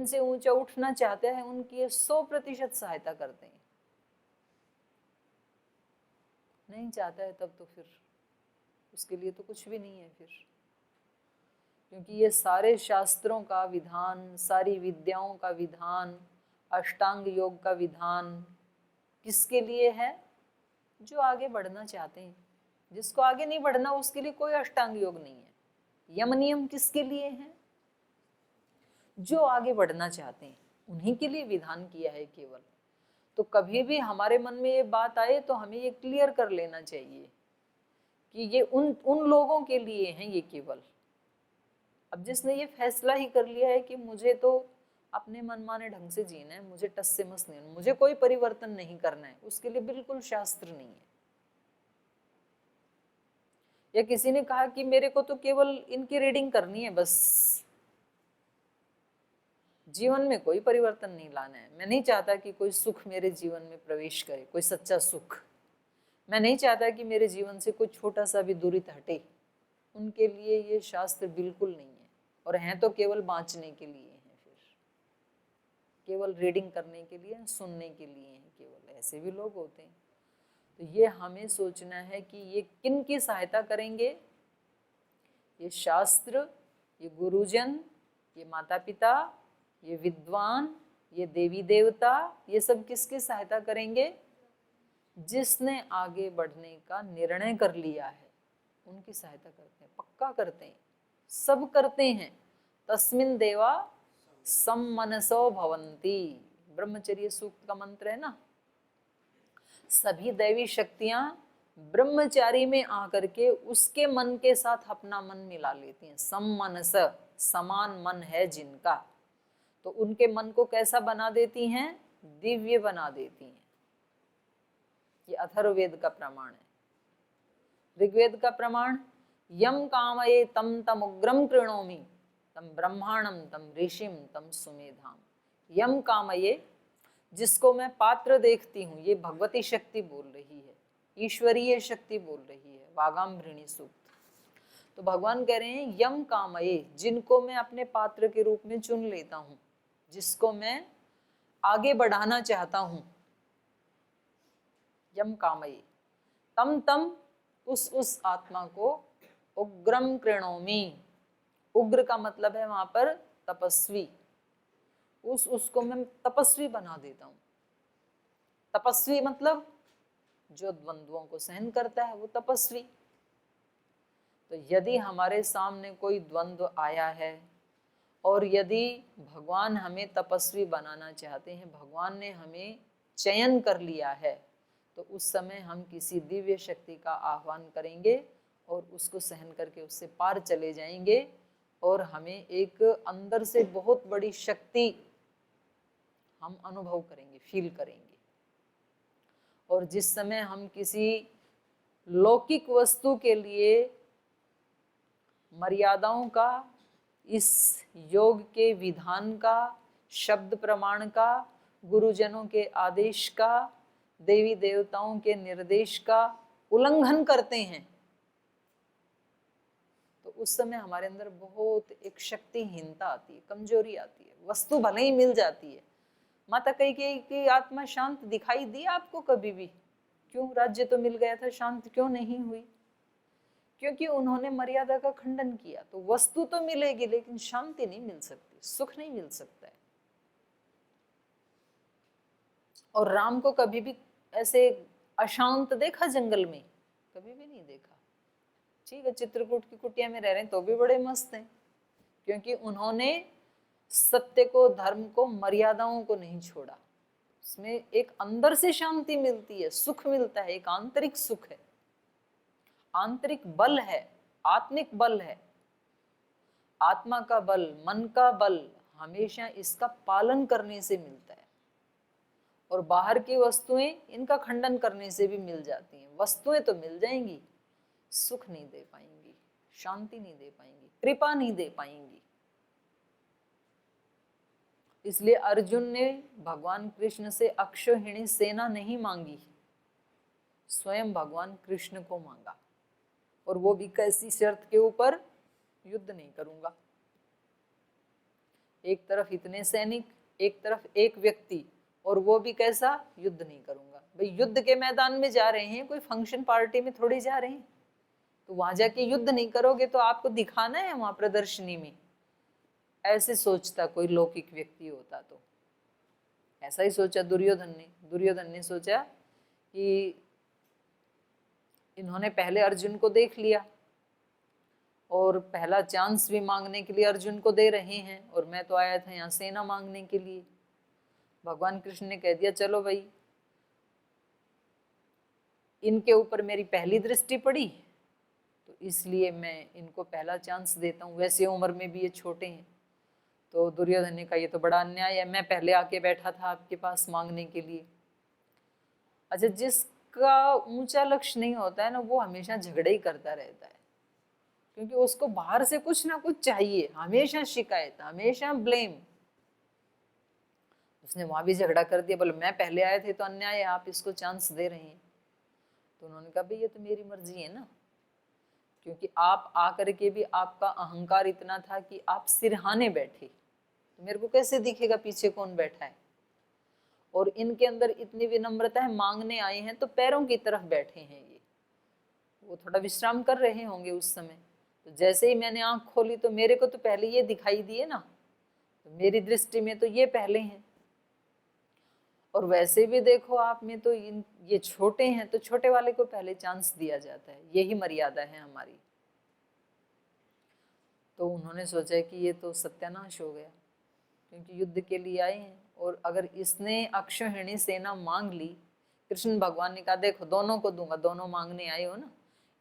जिनसे ऊंचा उठना चाहते हैं उनकी 100% सहायता करते हैं। नहीं चाहता है तब तो फिर उसके लिए तो कुछ भी नहीं है फिर, क्योंकि ये सारे शास्त्रों का विधान, सारी विद्याओं का विधान, अष्टांग योग का विधान किसके लिए है? जो आगे बढ़ना चाहते हैं। जिसको आगे नहीं बढ़ना उसके लिए कोई अष्टांग योग नहीं है। यम नियम किसके लिए हैं? जो आगे बढ़ना चाहते हैं उन्हीं के लिए विधान किया है केवल। तो कभी भी हमारे मन में ये बात आए तो हमें ये क्लियर कर लेना चाहिए कि ये उन लोगों के लिए हैं ये केवल। अब जिसने ये फैसला ही कर लिया है कि मुझे तो अपने मनमाने ढंग से जीना है, मुझे टस से मस नहीं, मुझे कोई परिवर्तन नहीं करना है, उसके लिए बिल्कुल शास्त्र नहीं है। या किसी ने कहा कि मेरे को तो केवल इनकी रीडिंग करनी है बस, जीवन में कोई परिवर्तन नहीं लाना है, मैं नहीं चाहता कि कोई सुख मेरे जीवन में प्रवेश करे, कोई सच्चा सुख, मैं नहीं चाहता कि मेरे जीवन से कोई छोटा सा भी दुरित हटे, उनके लिए ये शास्त्र बिल्कुल नहीं है। और हैं तो केवल बाँचने के लिए हैं, फिर केवल रीडिंग करने के लिए, सुनने के लिए हैं केवल, ऐसे भी लोग होते हैं। तो ये हमें सोचना है कि ये किन की सहायता करेंगे? ये शास्त्र, ये गुरुजन, ये माता पिता, ये विद्वान, ये देवी देवता, ये सब किसकी सहायता करेंगे? जिसने आगे बढ़ने का निर्णय कर लिया है उनकी सहायता करते हैं, पक्का करते हैं, सब करते हैं। तस्मिन् देवा सम्मनसो भवन्ति, ब्रह्मचर्य सूक्त का मंत्र है ना। सभी दैवी शक्तियां ब्रह्मचारी में आकर के उसके मन के साथ अपना मन मिला लेती हैं। सम्मनस, समान मन है जिनका, तो उनके मन को कैसा बना देती हैं? दिव्य बना देती हैं। ये अथर्ववेद का प्रमाण है। ऋग्वेद का प्रमाण, यम कामये तम तम उग्रम कृणोमि तम ब्रह्माणम तम ऋषिम तम सुमेधाम। यम कामये, जिसको मैं पात्र देखती हूँ, ये भगवती शक्ति बोल रही है, ईश्वरीय शक्ति बोल रही है, वागाम्भृणी सूक्त। तो भगवान कह रहे हैं यम कामये, जिनको मैं अपने पात्र के रूप में चुन लेता हूँ, जिसको मैं आगे बढ़ाना चाहता हूँ, यम कामये तम तम, उस आत्मा को उग्रम कृणोमि, उग्र का मतलब है वहां पर तपस्वी, उसको मैं तपस्वी बना देता हूँ। तपस्वी मतलब जो द्वंद्वों को सहन करता है वो तपस्वी। तो यदि हमारे सामने कोई द्वंद्व आया है और यदि भगवान हमें तपस्वी बनाना चाहते हैं, भगवान ने हमें चयन कर लिया है, तो उस समय हम किसी दिव्य शक्ति का आह्वान करेंगे और उसको सहन करके उससे पार चले जाएंगे और हमें एक अंदर से बहुत बड़ी शक्ति हम अनुभव करेंगे, फील करेंगे। और जिस समय हम किसी लौकिक वस्तु के लिए मर्यादाओं का, इस योग के विधान का, शब्द प्रमाण का, गुरुजनों के आदेश का, देवी देवताओं के निर्देश का उल्लंघन करते हैं, तो उस समय हमारे अंदर बहुत एक शक्तिहीनता आती है, कमजोरी आती है। वस्तु भले ही मिल जाती है, माता कैकेयी की आत्मा शांत दिखाई दी आपको कभी भी? क्यों? राज्य तो मिल गया था, शांत क्यों नहीं हुई? क्योंकि उन्होंने मर्यादा का खंडन किया। तो वस्तु तो मिलेगी लेकिन शांति नहीं मिल सकती, सुख नहीं मिल सकता है। और राम को कभी भी ऐसे अशांत देखा जंगल में? कभी भी नहीं देखा। ठीक है, चित्रकूट की कुटिया में रह रहे हैं तो भी बड़े मस्त हैं, क्योंकि उन्होंने सत्य को, धर्म को, मर्यादाओं को नहीं छोड़ा। उसमें एक अंदर से शांति मिलती है, सुख मिलता है, एक आंतरिक सुख है, आंतरिक बल है, आत्मिक बल है। आत्मा का बल, मन का बल हमेशा इसका पालन करने से मिलता है। और बाहर की वस्तुएं इनका खंडन करने से भी मिल जाती हैं। वस्तुएं तो मिल जाएंगी, सुख नहीं दे पाएंगी, शांति नहीं दे पाएंगी, कृपा नहीं दे पाएंगी। इसलिए अर्जुन ने भगवान कृष्ण से अक्षौहिणी सेना नहीं मांगी, स्वयं भगवान कृष्ण को मांगा। और वो भी कैसी शर्त के ऊपर? युद्ध नहीं करूंगा, एक तरफ इतने सैनिक, एक तरफ एक व्यक्ति, और वो भी कैसा, युद्ध नहीं करूंगा। भाई युद्ध के मैदान में जा रहे हैं, कोई फंक्शन पार्टी में थोड़ी जा रहे हैं, तो वहां जाके युद्ध नहीं करोगे तो आपको दिखाना है वहां प्रदर्शनी में। ऐसे सोचता कोई लौकिक व्यक्ति होता तो। ऐसा ही सोचा दुर्योधन ने सोचा कि इन्होंने पहले अर्जुन को देख लिया और पहला चांस भी मांगने के लिए अर्जुन को दे रहे हैं, और मैं तो आया था यहाँ सेना मांगने के लिए। भगवान कृष्ण ने कह दिया चलो भाई, इनके ऊपर मेरी पहली दृष्टि पड़ी तो इसलिए मैं इनको पहला चांस देता हूँ, वैसे उम्र में भी ये छोटे हैं। तो दुर्योधन ने कहा ये तो बड़ा अन्याय है, मैं पहले आके बैठा था आपके पास मांगने के लिए। अच्छा, जिसका ऊंचा लक्ष्य नहीं होता है ना, वो हमेशा झगड़े ही करता रहता है, क्योंकि उसको बाहर से कुछ ना कुछ चाहिए, हमेशा शिकायत, हमेशा ब्लेम। उसने वहां भी झगड़ा कर दिया, बोले मैं पहले आए थे तो अन्याय है, आप इसको चांस दे रहे हैं। तो उन्होंने कहा भाई ये तो मेरी मर्जी है ना, क्योंकि आप आकर के भी आपका अहंकार इतना था कि आप सिरहाने बैठे, तो मेरे को कैसे दिखेगा पीछे कौन बैठा है। और इनके अंदर इतनी विनम्रता है, मांगने आए हैं तो पैरों की तरफ बैठे हैं ये, वो थोड़ा विश्राम कर रहे होंगे उस समय। तो जैसे ही मैंने आंख खोली तो मेरे को तो पहले ये दिखाई दिए ना, तो मेरी दृष्टि में तो ये पहले हैं। और वैसे भी देखो आप में तो ये छोटे हैं, तो छोटे वाले को पहले चांस दिया जाता है, यही मर्यादा है हमारी। तो उन्होंने सोचा कि ये तो सत्यानाश हो गया, क्योंकि युद्ध के लिए आए हैं, और अगर इसने अक्षौहिणी सेना मांग ली, कृष्ण भगवान ने कहा देखो दोनों को दूंगा, दोनों मांगने आए हो ना,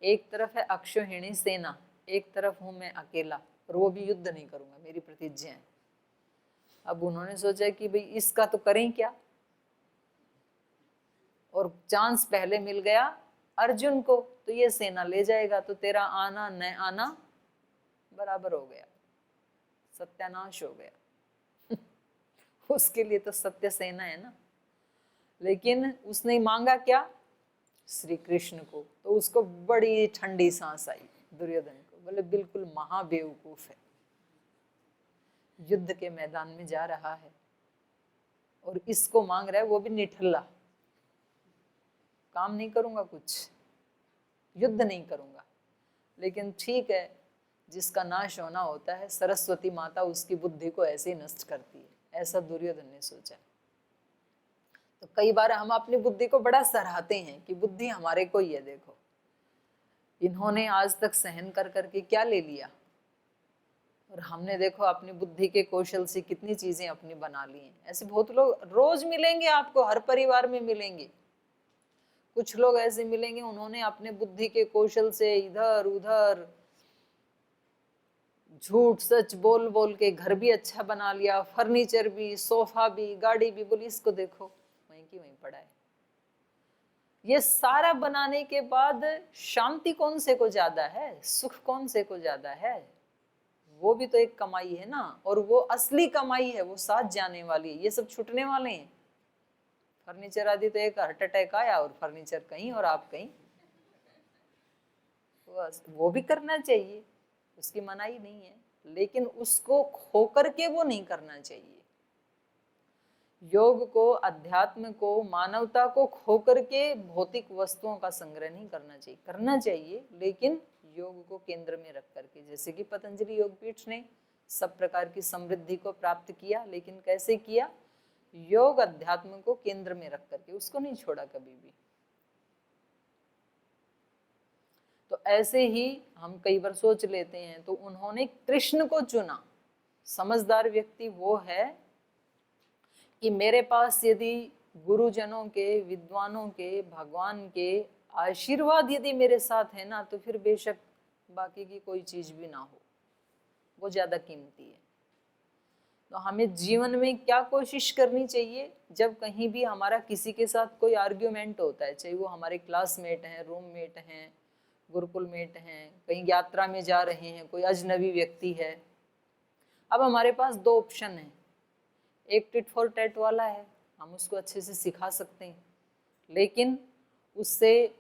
एक तरफ है अक्षौहिणी सेना, एक तरफ हूं मैं अकेला, और वो भी युद्ध नहीं करूंगा, मेरी प्रतिज्ञा है। अब उन्होंने सोचा कि भाई इसका तो करें क्या, और चांस पहले मिल गया अर्जुन को, तो ये सेना ले जाएगा, तो तेरा आना न आना बराबर हो गया, सत्यानाश हो गया। उसके लिए तो सत्य सेना है ना। लेकिन उसने मांगा क्या, श्री कृष्ण को, तो उसको बड़ी ठंडी सांस आई दुर्योधन को, बोले बिल्कुल महाबेवकूफ है, युद्ध के मैदान में जा रहा है और इसको मांग रहा है, वो भी निठल्ला, काम नहीं करूंगा, कुछ युद्ध नहीं करूंगा। लेकिन ठीक है, जिसका नाश होना होता है, सरस्वती माता उसकी बुद्धि को ऐसे ही नष्ट करती है, ऐसा दुर्योधन ने सोचा। तो कई बार हम अपनी बुद्धि को बड़ा सराहते हैं कि बुद्धि हमारे को ही है, देखो इन्होंने आज तक सहन कर करके क्या ले लिया, और हमने देखो अपनी बुद्धि के कौशल से कितनी चीजें अपनी बना ली हैं। ऐसे बहुत लोग रोज मिलेंगे आपको, हर परिवार में मिलेंगे। कुछ लोग ऐसे मिलेंगे, उन्होंने अपने बुद्धि के कौशल से इधर उधर झूठ सच बोल बोल के घर भी अच्छा बना लिया, फर्नीचर भी, सोफा भी, गाड़ी भी, बोली इसको देखो वहीं की वहीं पड़ा है। ये सारा बनाने के बाद शांति कौन से को ज्यादा है, सुख कौन से को ज्यादा है? वो भी तो एक कमाई है ना, और वो असली कमाई है, वो साथ जाने वाली है, ये सब छूटने वाले हैं। फर्नीचर आदि तो एक हार्ट अटैक आया और फर्नीचर कहीं और आप कहीं, वो भी करना चाहिए, उसकी मनाही नहीं है, लेकिन उसको खो करके वो नहीं करना चाहिए। योग को, अध्यात्म को, मानवता को खो करके भौतिक वस्तुओं का संग्रह नहीं करना चाहिए। करना चाहिए लेकिन योग को केंद्र में रख करके, जैसे कि पतंजलि योगपीठ ने सब प्रकार की समृद्धि को प्राप्त किया, लेकिन कैसे किया? योग अध्यात्म को केंद्र में रख करके, उसको नहीं छोड़ा कभी भी। तो ऐसे ही हम कई बार सोच लेते हैं, तो उन्होंने कृष्ण को चुना। समझदार व्यक्ति वो है कि मेरे पास यदि गुरुजनों के, विद्वानों के, भगवान के आशीर्वाद यदि मेरे साथ है ना, तो फिर बेशक बाकी की कोई चीज भी ना हो, वो ज्यादा कीमती है। तो हमें जीवन में क्या कोशिश करनी चाहिए, जब कहीं भी हमारा किसी के साथ कोई आर्ग्यूमेंट होता है, चाहे वो हमारे क्लासमेट हैं, रूममेट हैं, गुरुकुल मेट हैं, कहीं यात्रा में जा रहे हैं, कोई अजनबी व्यक्ति है, अब हमारे पास दो ऑप्शन है। एक टिट फॉर टैट वाला है, हम उसको अच्छे से सिखा सकते हैं, लेकिन उससे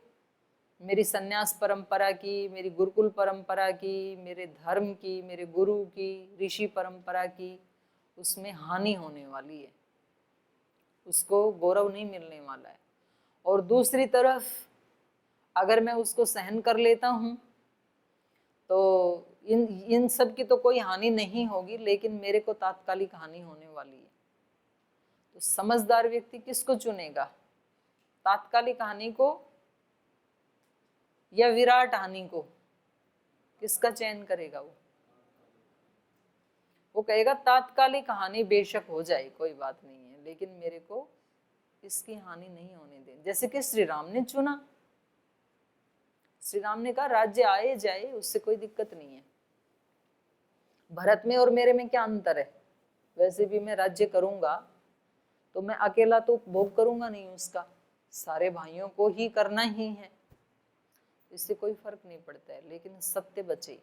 मेरी सन्यास परंपरा की, मेरी गुरुकुल परंपरा की, मेरे धर्म की, मेरे गुरु की, ऋषि परंपरा की उसमें हानि होने वाली है, उसको गौरव नहीं मिलने वाला है। और दूसरी तरफ अगर मैं उसको सहन कर लेता हूँ तो इन सब की तो कोई हानि नहीं होगी, लेकिन मेरे को तात्कालिक हानि होने वाली है। तो समझदार व्यक्ति किसको चुनेगा, तात्कालिक हानि को या विराट हानि को? किसका चयन करेगा वो कहेगा तात्कालिक हानि बेशक हो जाए कोई बात नहीं है, लेकिन मेरे को इसकी हानि नहीं होने दें। जैसे कि श्री राम ने चुना, श्री राम ने कहा राज्य आए जाए उससे कोई दिक्कत नहीं है। भरत में और मेरे में क्या अंतर है? वैसे भी मैं राज्य करूंगा तो मैं अकेला तो भोग करूंगा नहीं, उसका सारे भाइयों को ही करना ही है, इससे कोई फर्क नहीं पड़ता है। लेकिन सत्य बचे,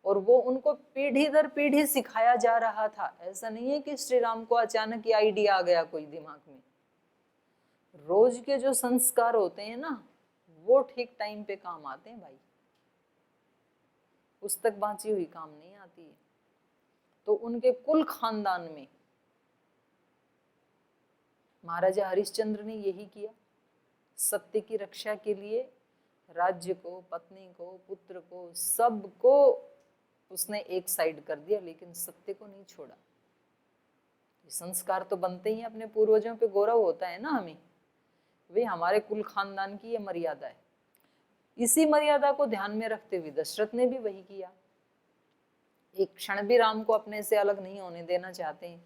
और वो उनको पीढ़ी दर पीढ़ी सिखाया जा रहा था। ऐसा नहीं है कि श्री राम को अचानक ये आइडिया आ गया कोई दिमाग में। रोज के जो संस्कार होते हैं ना, वो ठीक टाइम पे काम आते हैं भाई, पुस्तक बांची हुई काम नहीं आती है। तो उनके कुल खानदान में महाराजा हरिश्चंद्र ने यही किया, सत्य की रक्षा के लिए राज्य को, पत्नी को, पुत्र को, सबको उसने एक साइड कर दिया, लेकिन सत्य को नहीं छोड़ा। संस्कार तो बनते ही अपने पूर्वजों पे गौरव होता है ना हमें, वे हमारे कुल खानदान की ये मर्यादा है। इसी मर्यादा को ध्यान में रखते हुए दशरथ ने भी वही किया। एक क्षण भी राम को अपने से अलग नहीं होने देना चाहते हैं।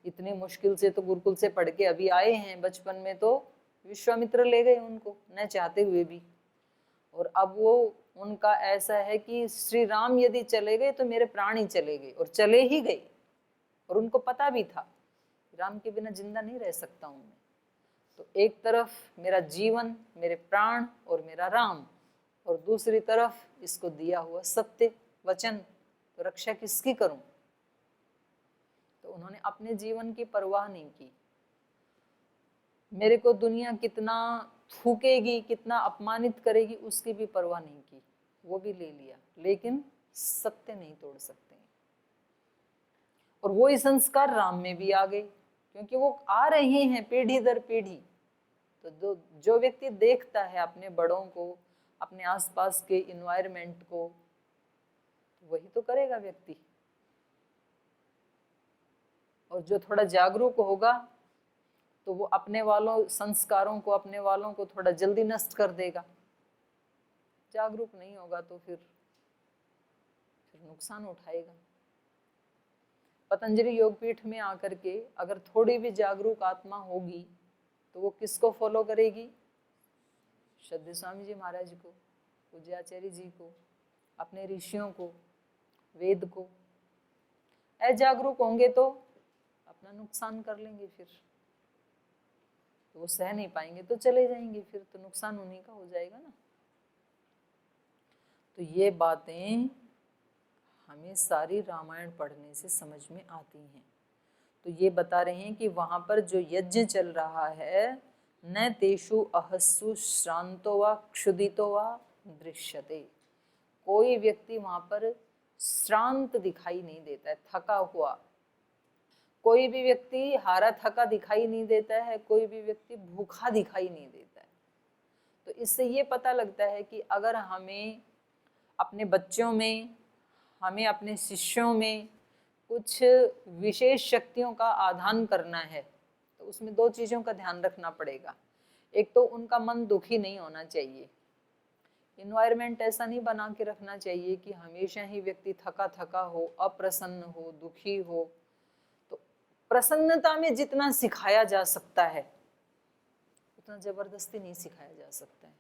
इतनी मुश्किल से तो गुरुकुल से पढ़ के अभी आए हैं, बचपन में तो विश्वामित्र ले गए उनको न चाहते हुए भी, और अब वो उनका ऐसा है कि श्री राम यदि चले गए तो मेरे प्राण ही चले गए, और चले ही गए। और उनको पता भी था राम के बिना जिंदा नहीं रह सकता हूं मैं। तो एक तरफ मेरा जीवन, मेरे प्राण और मेरा राम, और दूसरी तरफ इसको दिया हुआ सत्य वचन, तो रक्षा किसकी करूं? तो उन्होंने अपने जीवन की परवाह नहीं की। मेरे को दुनिया कितना थूकेगी, कितना अपमानित करेगी, उसकी भी परवाह नहीं की, वो भी ले लिया, लेकिन सत्य नहीं तोड़ सकते। और वो ही संस्कार राम में भी आ गए, क्योंकि वो आ रहे हैं पीढ़ी दर पीढ़ी। तो जो व्यक्ति देखता है अपने बड़ों को, अपने आसपास के इन्वायरमेंट को, वही तो करेगा व्यक्ति। और जो थोड़ा जागरूक होगा तो वो अपने वालों संस्कारों को, अपने वालों को थोड़ा जल्दी नष्ट कर देगा। जागरूक नहीं होगा तो फिर नुकसान उठाएगा। पतंजलि योगपीठ में आकर के अगर थोड़ी भी जागरूक आत्मा होगी तो वो किसको फॉलो करेगी? श्रद्धेय स्वामी जी महाराज को, पूज्य आचार्य जी को, अपने ऋषियों को, वेद को। अजागरूक होंगे तो अपना नुकसान कर लेंगे, फिर तो वो सह नहीं पाएंगे तो चले जाएंगे, फिर तो नुकसान उन्हीं का हो जाएगा ना। तो ये बातें हमें सारी रामायण पढ़ने से समझ में आती हैं। तो ये बता रहे हैं कि वहां पर जो यज्ञ चल रहा है, न तेषु अहस्सु श्रांतो वा क्षुदितो वा दृश्यते। कोई व्यक्ति वहां पर श्रांत दिखाई नहीं देता है, थका हुआ। कोई भी व्यक्ति हारा थका दिखाई नहीं देता है, कोई भी व्यक्ति भूखा दिखाई नहीं देता है। तो इससे ये पता लगता है कि अगर हमें अपने बच्चों में, हमें अपने शिष्यों में कुछ विशेष शक्तियों का आधान करना है तो उसमें दो चीज़ों का ध्यान रखना पड़ेगा। एक तो उनका मन दुखी नहीं होना चाहिए, इन्वायरमेंट ऐसा नहीं बना के रखना चाहिए कि हमेशा ही व्यक्ति थका थका हो, अप्रसन्न हो, दुखी हो। तो प्रसन्नता में जितना सिखाया जा सकता है उतना जबरदस्ती नहीं सिखाया जा सकता है,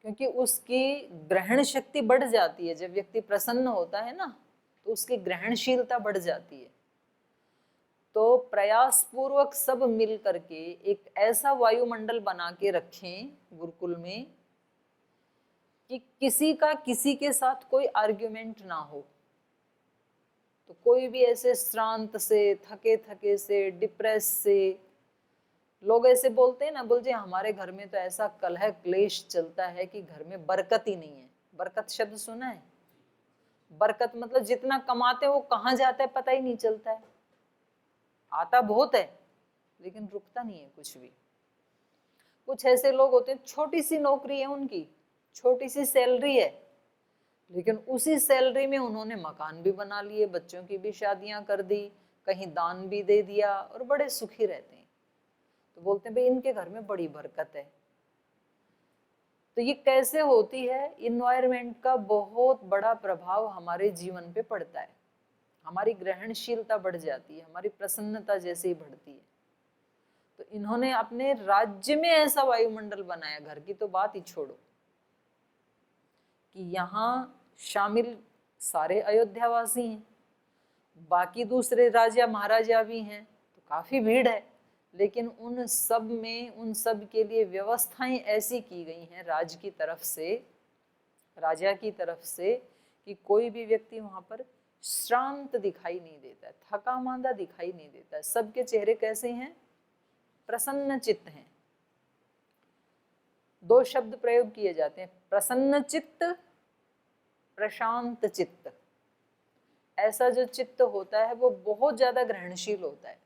क्योंकि उसकी ग्रहण शक्ति बढ़ जाती है। जब व्यक्ति प्रसन्न होता है ना तो उसकी ग्रहणशीलता बढ़ जाती है। तो प्रयास पूर्वक सब मिल करके एक ऐसा वायुमंडल बना के रखें गुरुकुल में कि किसी का किसी के साथ कोई आर्ग्यूमेंट ना हो। तो कोई भी ऐसे श्रांत से, थके थके से, डिप्रेस से, लोग ऐसे बोलते हैं ना, बोलते हैं हमारे घर में तो ऐसा कलह क्लेश चलता है कि घर में बरकत ही नहीं है। बरकत शब्द सुना है? बरकत मतलब जितना कमाते हैं वो कहाँ जाता है पता ही नहीं चलता है, आता बहुत है लेकिन रुकता नहीं है कुछ भी। कुछ ऐसे लोग होते हैं छोटी सी नौकरी है उनकी, छोटी सी सैलरी है, लेकिन उसी सैलरी में उन्होंने मकान भी बना लिए, बच्चों की भी शादियां कर दी, कहीं दान भी दे दिया और बड़े सुखी रहते हैं। तो बोलते हैं भाई इनके घर में बड़ी बरकत है। तो ये कैसे होती है? इन्वायरमेंट का बहुत बड़ा प्रभाव हमारे जीवन पे पड़ता है, हमारी ग्रहणशीलता बढ़ जाती है, हमारी प्रसन्नता जैसे ही बढ़ती है। तो इन्होंने अपने राज्य में ऐसा वायुमंडल बनाया, घर की तो बात ही छोड़ो, कि यहाँ शामिल सारे अयोध्यावासी हैं, बाकी दूसरे राजा महाराजा भी हैं, तो काफी भीड़ है, लेकिन उन सब में उन सब के लिए व्यवस्थाएं ऐसी की गई हैं राज की तरफ से, राजा की तरफ से, कि कोई भी व्यक्ति वहां पर श्रांत दिखाई नहीं देता है, थका मांदा दिखाई नहीं देता है। सबके चेहरे कैसे हैं? प्रसन्न चित्त हैं। दो शब्द प्रयोग किए जाते हैं, प्रसन्न चित्त, प्रशांत चित्त। ऐसा जो चित्त होता है वो बहुत ज्यादा ग्रहणशील होता है।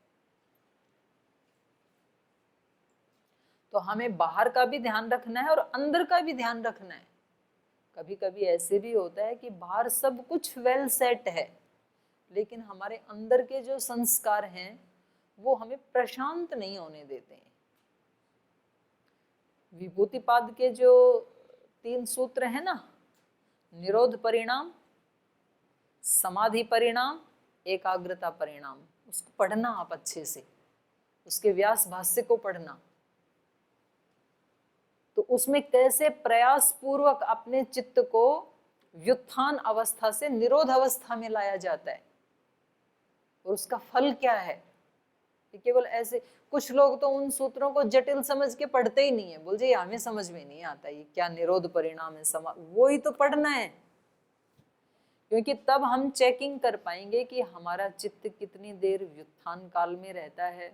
तो हमें बाहर का भी ध्यान रखना है और अंदर का भी ध्यान रखना है। कभी कभी ऐसे भी होता है कि बाहर सब कुछ वेल सेट है, लेकिन हमारे अंदर के जो संस्कार हैं वो हमें प्रशांत नहीं होने देते हैं। विभूतिपाद के जो 3 सूत्र है ना, निरोध परिणाम, समाधि परिणाम, एकाग्रता परिणाम, उसको पढ़ना आप अच्छे से, उसके व्यास भाष्य को पढ़ना। तो उसमें कैसे प्रयास पूर्वक अपने चित्त को व्युत्थान अवस्था से निरोध अवस्था में लाया जाता है और उसका फल क्या है। केवल ऐसे कुछ लोग तो उन सूत्रों को जटिल समझ के पढ़ते ही नहीं है, बोल जी हमें समझ में नहीं आता ये क्या निरोध परिणाम है, वो ही तो पढ़ना है, क्योंकि तब हम चेकिंग कर पाएंगे कि हमारा चित्त कितनी देर व्युत्थान काल में रहता है,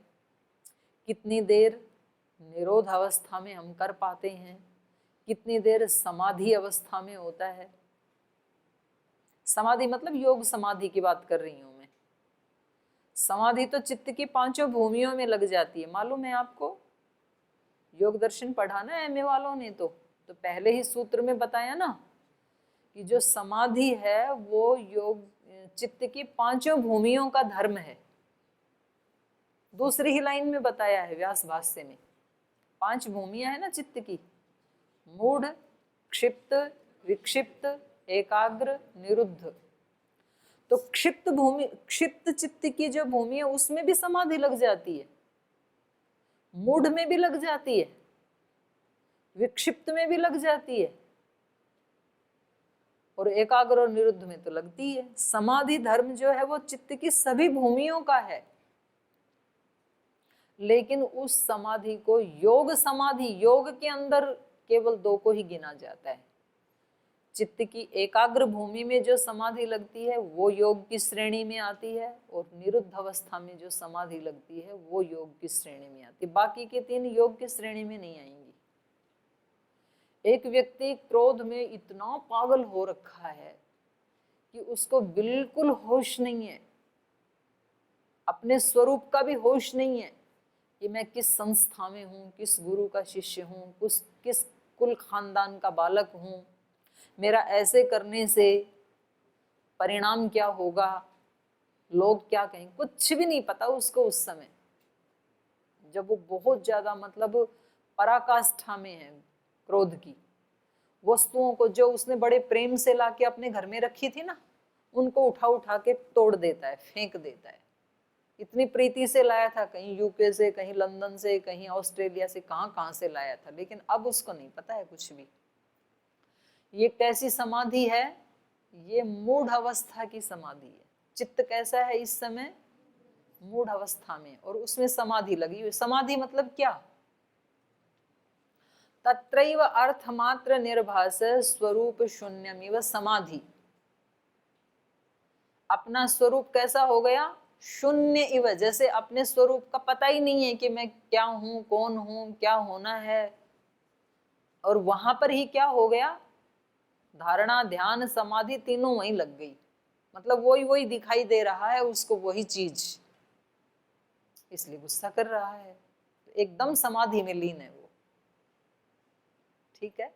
कितनी देर निरोध अवस्था में हम कर पाते हैं, कितनी देर समाधि अवस्था में होता है। समाधि मतलब योग समाधि की बात कर रही हूं मैं। समाधि तो चित्त की 5 भूमियों में लग जाती है, मालूम है आपको। योग दर्शन पढ़ा ना एमए वालों ने, तो पहले ही सूत्र में बताया ना कि जो समाधि है वो योग चित्त की 5 भूमियों का धर्म है। दूसरी ही लाइन में बताया है व्यास भाष्य में। 5 भूमियां है ना चित्त की, मूढ़, क्षिप्त, विक्षिप्त, एकाग्र, निरुद्ध। तो क्षिप्त भूमि, क्षिप्त चित्त की जो भूमि है उसमें भी समाधि लग जाती है, मूढ़ में भी लग जाती है, विक्षिप्त में भी लग जाती है, और एकाग्र और निरुद्ध में तो लगती है। समाधि धर्म जो है वो चित्त की सभी भूमियों का है, लेकिन उस समाधि को योग समाधि, योग के अंदर केवल 2 को ही गिना जाता है। चित्त की एकाग्र भूमि में जो समाधि लगती है वो योग की श्रेणी में आती है, और निरुद्ध अवस्था में जो समाधि लगती है वो योग की श्रेणी में आती है। बाकी के 3 योग की श्रेणी में नहीं आएंगी। एक व्यक्ति क्रोध में इतना पागल हो रखा है कि उसको बिल्कुल होश नहीं है, अपने स्वरूप का भी होश नहीं है कि मैं किस संस्था में हूँ, किस गुरु का शिष्य हूँ, किस कुल खानदान का बालक हूँ, मेरा ऐसे करने से परिणाम क्या होगा, लोग क्या कहें, कुछ भी नहीं पता उसको उस समय, जब वो बहुत ज्यादा मतलब पराकाष्ठा में है क्रोध की। वस्तुओं को जो उसने बड़े प्रेम से लाके अपने घर में रखी थी ना, उनको उठा उठा के तोड़ देता है, फेंक देता है। इतनी प्रीति से लाया था, कहीं यूके से, कहीं लंदन से, कहीं ऑस्ट्रेलिया से, कहाँ से लाया था, लेकिन अब उसको नहीं पता है कुछ भी। ये कैसी समाधि है? ये मूढ़ अवस्था की समाधि है। चित्त कैसा है इस समय? मूढ़ अवस्था में, और उसमें समाधि लगी हुई। समाधि मतलब क्या? तत्रैव अर्थमात्र निर्भास स्वरूप शून्यमिव समाधि। अपना स्वरूप कैसा हो गया? शून्य इव, जैसे अपने स्वरूप का पता ही नहीं है कि मैं क्या हूं, कौन हूं, क्या होना है। और वहां पर ही क्या हो गया? धारणा, ध्यान, समाधि तीनों वहीं लग गई। मतलब वही वही दिखाई दे रहा है उसको, वही चीज, इसलिए गुस्सा कर रहा है। एकदम समाधि में लीन है वो, ठीक है।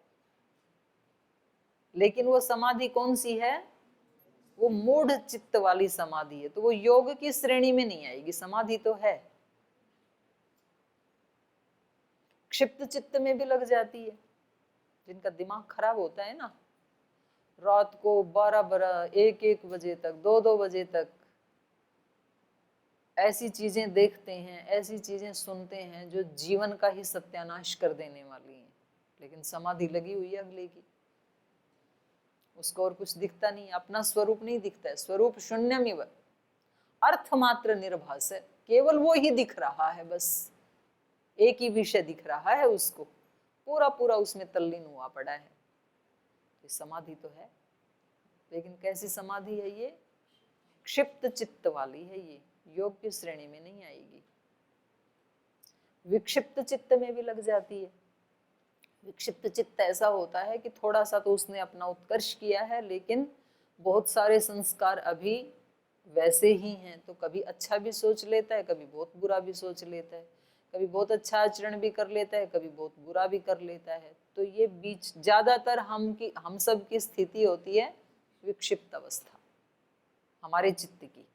लेकिन वो समाधि कौन सी है? वो मूढ़ चित्त वाली समाधि है, तो वो योग की श्रेणी में नहीं आएगी। समाधि तो है, क्षिप्त चित्त में भी लग जाती है। जिनका दिमाग खराब होता है ना, रात को 12-12, 1-1 बजे तक, 2-2 बजे तक ऐसी चीजें देखते हैं, ऐसी चीजें सुनते हैं जो जीवन का ही सत्यानाश कर देने वाली हैं, लेकिन समाधि लगी हुई है अगले की। उसको और कुछ दिखता नहीं, अपना स्वरूप नहीं दिखता है। स्वरूप शून्यमिव, अर्थ मात्र निर्भास है, केवल वो ही दिख रहा है, बस एक ही विषय दिख रहा है उसको, पूरा पूरा उसमें तल्लीन हुआ पड़ा है। तो समाधि तो है, लेकिन कैसी समाधि है ये? क्षिप्त चित्त वाली है ये, योग की श्रेणी में नहीं आएगी। विक्षिप्त चित्त में भी लग जाती है। विक्षिप्त चित्त ऐसा होता है कि थोड़ा सा तो उसने अपना उत्कर्ष किया है, लेकिन बहुत सारे संस्कार अभी वैसे ही हैं, तो कभी अच्छा भी सोच लेता है, कभी बहुत बुरा भी सोच लेता है, कभी बहुत अच्छा आचरण भी कर लेता है, कभी बहुत बुरा भी कर लेता है। तो ये बीच ज्यादातर हम सब की स्थिति होती है विक्षिप्त अवस्था हमारे चित्त की।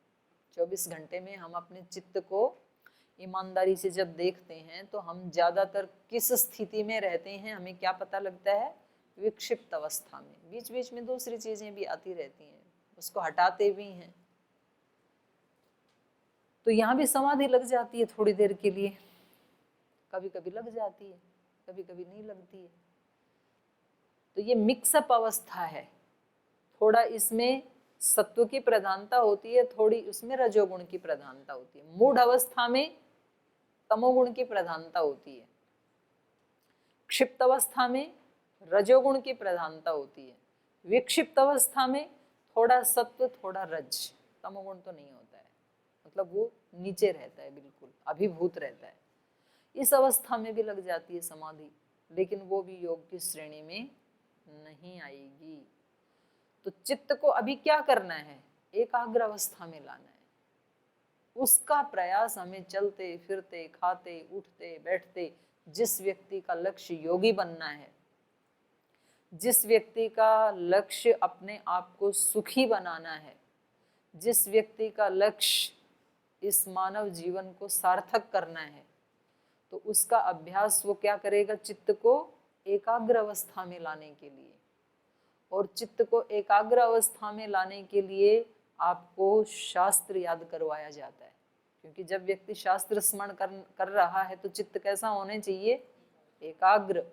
24 घंटे में हम अपने चित्त को ईमानदारी से जब देखते हैं तो हम ज्यादातर किस स्थिति में रहते हैं, हमें क्या पता लगता है? विक्षिप्त अवस्था में। बीच बीच में दूसरी चीजें भी आती रहती हैं, उसको हटाते भी हैं। तो यहाँ भी समाधि लग जाती है थोड़ी देर के लिए, कभी कभी लग जाती है, कभी कभी नहीं लगती है। तो ये मिक्सअप अवस्था है, थोड़ा इसमें सत्व की प्रधानता होती है, थोड़ी उसमें रजोगुण की प्रधानता होती है। मूढ़ अवस्था में तमोगुण की प्रधानता होती है, क्षिप्त अवस्था में रजोगुण की प्रधानता होती है, विक्षिप्त अवस्था में थोड़ा सत्व थोड़ा रज, तमोगुण तो नहीं होता है, मतलब वो नीचे रहता है, बिल्कुल अभिभूत रहता है। इस अवस्था में भी लग जाती है समाधि, लेकिन वो भी योग की श्रेणी में नहीं आएगी। तो चित्त को अभी क्या करना है? एकाग्र अवस्था में लाना है। उसका प्रयास हमें चलते फिरते खाते उठते बैठते, जिस व्यक्ति का लक्ष्य योगी बनना है, जिस व्यक्ति का लक्ष्य अपने आप को सुखी बनाना है, जिस व्यक्ति का लक्ष्य इस मानव जीवन को सार्थक करना है, तो उसका अभ्यास वो क्या करेगा? चित्त को एकाग्र अवस्था में लाने के लिए। और चित्त को एकाग्र अवस्था में लाने के लिए आपको शास्त्र याद करवाया जाता है, क्योंकि जब व्यक्ति शास्त्र स्मरण कर रहा है तो चित्त कैसा होने चाहिए? एकाग्र।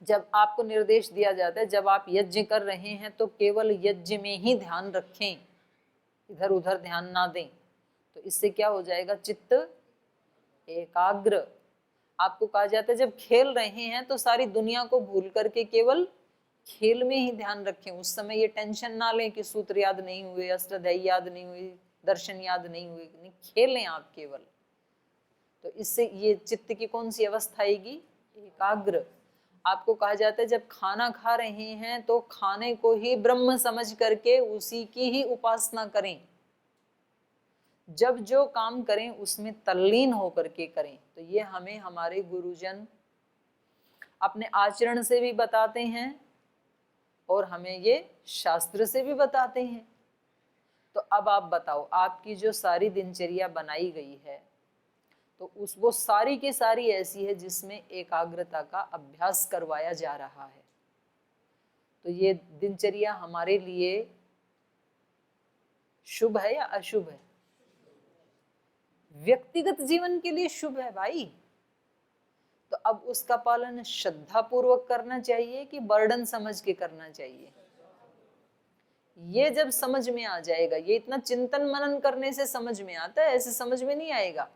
जब आपको निर्देश दिया जाता है, जब आप यज्ञ कर रहे हैं तो केवल यज्ञ में ही ध्यान रखें, इधर उधर ध्यान ना दें, तो इससे क्या हो जाएगा? चित्त एकाग्र। आपको कहा जाता है जब खेल रहे हैं तो सारी दुनिया को भूल करके केवल खेल में ही ध्यान रखें। उस समय ये टेंशन ना लें कि सूत्र याद नहीं हुए, अष्टाध्यायी याद नहीं हुई, दर्शन याद नहीं हुए, नहीं, खेलें आप केवल। तो इससे ये चित्त की कौन सी अवस्था आएगी? एकाग्र। आपको कहा जाता है जब खाना खा रहे हैं तो खाने को ही ब्रह्म समझ करके उसी की ही उपासना करें, जब जो काम करें उसमें तल्लीन होकर के करें। तो ये हमें हमारे गुरुजन अपने आचरण से भी बताते हैं और हमें ये शास्त्र से भी बताते हैं। तो अब आप बताओ, आपकी जो सारी दिनचर्या बनाई गई है तो वो सारी की सारी ऐसी है जिसमें एकाग्रता का अभ्यास करवाया जा रहा है। तो ये दिनचर्या हमारे लिए शुभ है या अशुभ है? व्यक्तिगत जीवन के लिए शुभ है भाई। तो अब उसका पालन श्रद्धा पूर्वक करना चाहिए कि बर्डन समझ के करना चाहिए? ये जब समझ में आ जाएगा, ये इतना चिंतन मनन करने से समझ में आता है, ऐसे समझ में नहीं आएगा।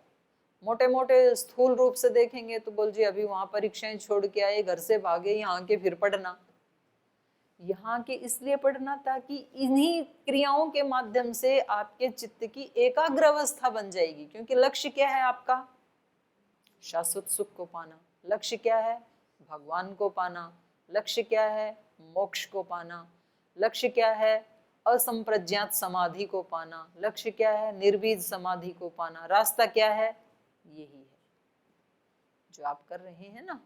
मोटे मोटे स्थूल रूप से देखेंगे तो बोल जी अभी वहां परीक्षाएं छोड़ के आए, घर से भागे, यहाँ के फिर पढ़ना। यहाँ के इसलिए पढ़ना ताकि इन्हीं क्रियाओं के माध्यम से आपके चित्त की एकाग्र अवस्था बन जाएगी। क्योंकि लक्ष्य क्या है आपका? शाश्वत सुख को पाना। लक्ष्य क्या है? भगवान को पाना। लक्ष्य क्या है? मोक्ष को पाना। लक्ष्य क्या है? असंप्रज्ञात समाधि को पाना। लक्ष्य क्या है? निर्बीज समाधि को पाना। रास्ता क्या है? यही है जो आप कर रहे हैं ना,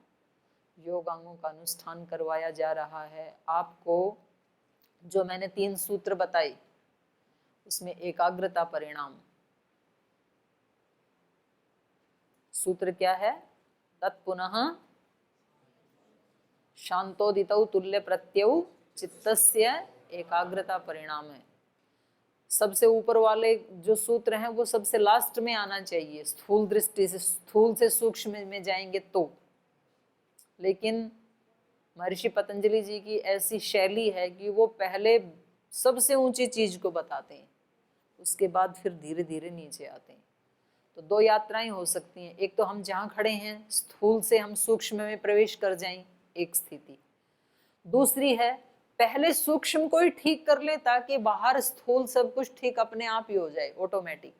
योगांगों का अनुष्ठान करवाया जा रहा है आपको। जो मैंने 3 सूत्र बताए उसमें एकाग्रता परिणाम सूत्र क्या है? तत्पुनः शांतोदितौ तुल्य प्रत्यौ चित्तस्य एकाग्रता परिणाम है। सबसे ऊपर वाले जो सूत्र हैं वो सबसे लास्ट में आना चाहिए, स्थूल दृष्टि से, स्थूल से सूक्ष्म में जाएंगे तो। लेकिन महर्षि पतंजलि जी की ऐसी शैली है कि वो पहले सबसे ऊंची चीज को बताते हैं, उसके बाद फिर धीरे धीरे नीचे आते हैं। तो 2 यात्राएं हो सकती हैं। एक तो हम जहाँ खड़े हैं स्थूल से हम सूक्ष्म में प्रवेश कर जाएं, एक स्थिति। दूसरी है पहले सूक्ष्म को ही ठीक कर ले ताकि बाहर स्थूल सब कुछ ठीक अपने आप ही हो जाए, ऑटोमेटिक।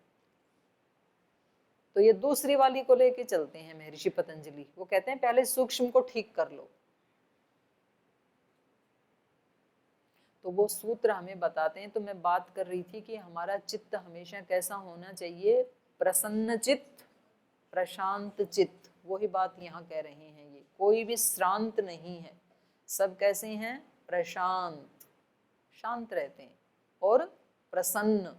तो ये दूसरी वाली को लेके चलते हैं महर्षि पतंजलि। वो कहते हैं पहले सूक्ष्म को ठीक कर लो। तो वो सूत्र हमें बताते हैं। तो मैं बात कर रही थी कि हमारा चित्त हमेशा कैसा होना चाहिए? प्रसन्न चित्त, प्रशांत चित्त। वही बात यहाँ कह रहे हैं। ये कोई भी श्रांत नहीं है, सब कैसे हैं? प्रशांत, शांत रहते हैं और प्रसन्न।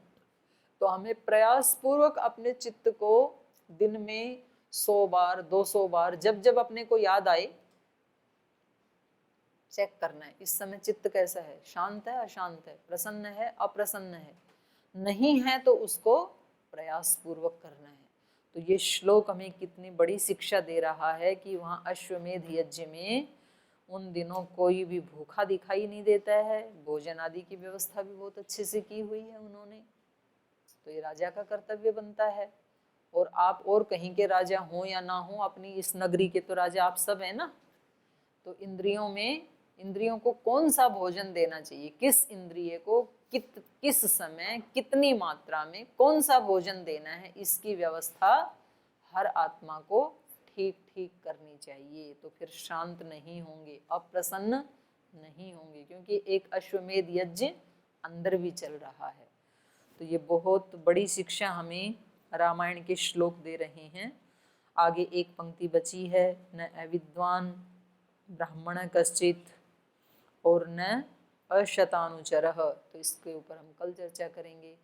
तो हमें प्रयास पूर्वक अपने चित्त को दिन में 100 बार 200 बार जब जब अपने को याद आए चेक करना है, इस समय चित्त कैसा है? शांत है, अशांत है, प्रसन्न है, अप्रसन्न है। नहीं है तो उसको प्रयास पूर्वक करना है। तो ये श्लोक हमें कितनी बड़ी शिक्षा दे रहा है कि वहाँ अश्वमेध यज्ञ में उन दिनों कोई भी भूखा दिखाई नहीं देता है। भोजन आदि की व्यवस्था भी बहुत अच्छे से की हुई है उन्होंने। तो ये राजा का कर्तव्य बनता है। और आप और कहीं के राजा हो या ना हो, अपनी इस नगरी के तो राजा आप सब हैं ना। तो इंद्रियों को कौन सा भोजन देना चाहिए, किस इंद्रिय को किस समय कितनी मात्रा में कौन सा भोजन देना है, इसकी व्यवस्था हर आत्मा को ठीक ठीक करनी चाहिए। तो फिर शांत नहीं होंगे, अप्रसन्न नहीं होंगे, क्योंकि एक अश्वमेध यज्ञ अंदर भी चल रहा है। तो ये बहुत बड़ी शिक्षा हमें रामायण के श्लोक दे रहे हैं। आगे एक पंक्ति बची है, न अविद्वान ब्राह्मण कश्चित और न अशतानुचरः। तो इसके ऊपर हम कल चर्चा करेंगे।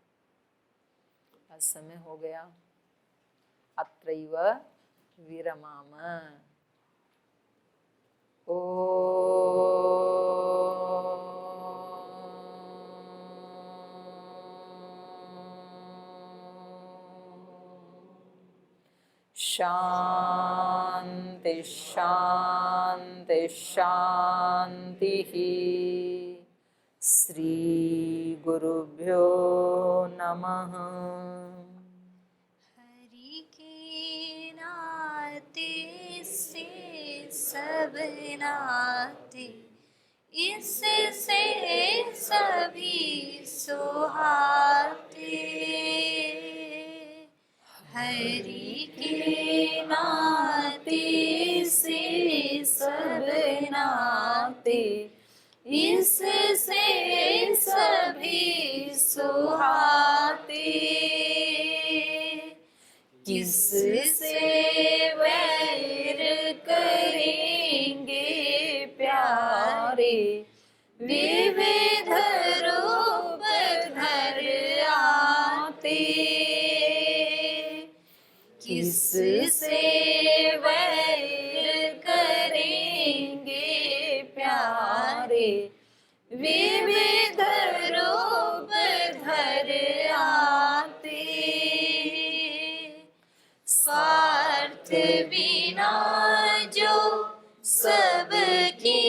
आज समय हो गया। अत्रैव विरमाम। शांति शांति शांति। श्री गुरुभ्यो नमः। हरि के नाते से सब नाते, इससे सभी सुहाते। हरि के नाते से सब नाते, इससे सभी सुहाते। किससे वैर करेंगे प्यारे, विविध रूप धर आते। किससे वैर करेंगे प्यारे, विविध रूप धर आते। स्वार्थ बिना जो सबकी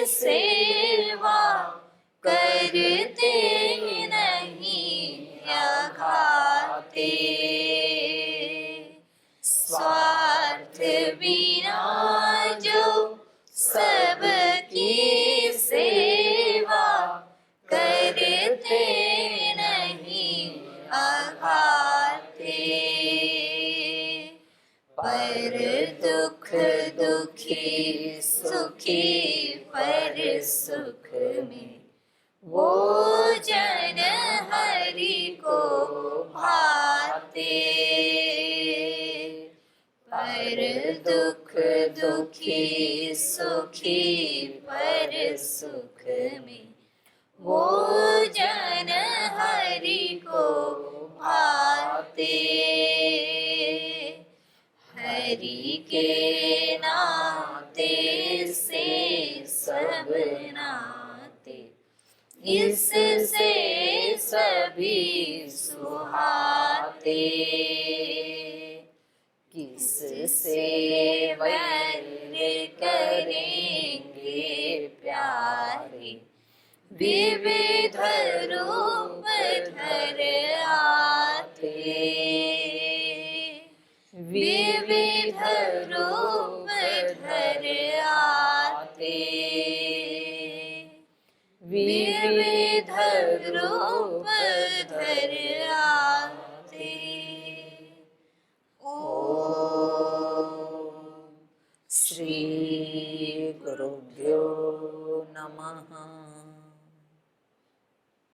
सेवा करते नहीं अघाते। स्वार्थ बिना जो सबकी सेवा करते नहीं अघाते। पर दुख दुखी सुखी पर सुख में वो जन हरि को भाते। पर दुख दुखी सुखी पर सुख में, वो जन हरि को भाते। हरि के नाते से सब नाते, इससे सभी सुहाते। किससे वैर करेंगे प्यारे, विविध रूप धर आते। विविध रूप धर आते। विविध रूप धर आते। श्री गुरुभ्यो नमः।